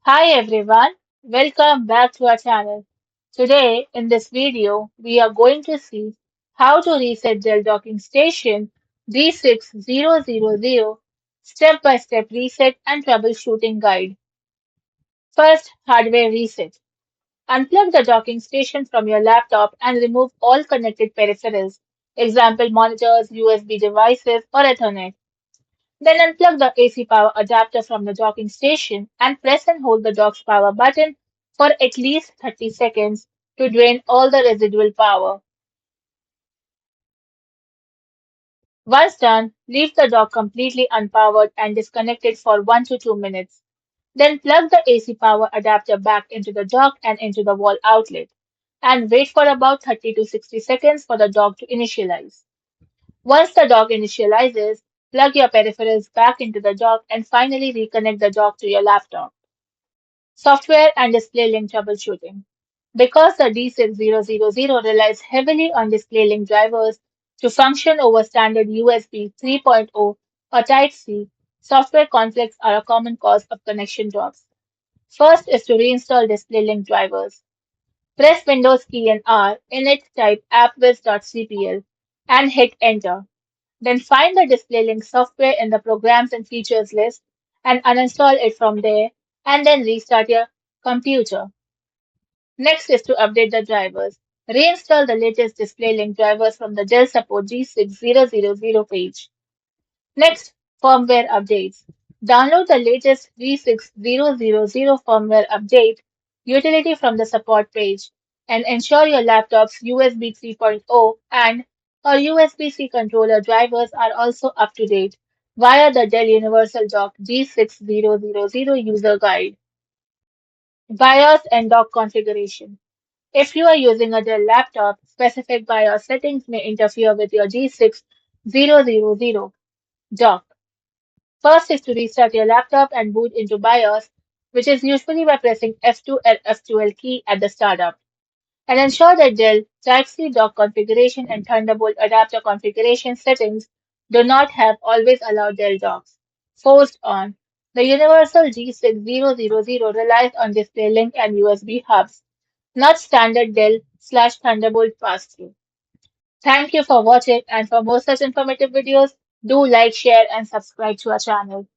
Hi everyone, welcome back to our channel. Today in this video, we are going to see how to reset Dell Docking Station D6000 step-by-step reset and troubleshooting guide. First, hardware reset. Unplug the docking station from your laptop and remove all connected peripherals, example monitors, USB devices, or Ethernet. Then unplug the AC power adapter from the docking station and press and hold the dock's power button for at least 30 seconds to drain all the residual power. Once done, leave the dock completely unpowered and disconnect it for 1 to 2 minutes. Then plug the AC power adapter back into the dock and into the wall outlet and wait for about 30 to 60 seconds for the dock to initialize. Once the dock initializes, plug your peripherals back into the dock and finally reconnect the dock to your laptop. Software and display link troubleshooting. Because the D6000 relies heavily on display link drivers to function over standard USB 3.0 or Type-C, software conflicts are a common cause of connection drops. First is to reinstall display link drivers. Press Windows key and R, init type appwiz.cpl and hit enter. Then find the display link software in the programs and features list and uninstall it from there and then restart your computer. Next is to update the drivers. Reinstall the latest display link drivers from the Dell support G6000 page. Next, firmware updates. Download the latest G6000 firmware update utility from the support page and ensure your laptop's USB 3.0 and or USB-C controller drivers are also up to date via the Dell Universal Dock G6000 user guide. BIOS and dock configuration. If you are using a Dell laptop, specific BIOS settings may interfere with your G6000 dock. First is to restart your laptop and boot into BIOS, which is usually by pressing F2 and F12 key at the startup. And ensure that Dell Type-C dock configuration and Thunderbolt adapter configuration settings do not have always allow Dell docks forced on. The universal G6000 relies on DisplayLink and USB hubs, not standard Dell/Thunderbolt pass-through. Thank you for watching, and for more such informative videos, do like, share and subscribe to our channel.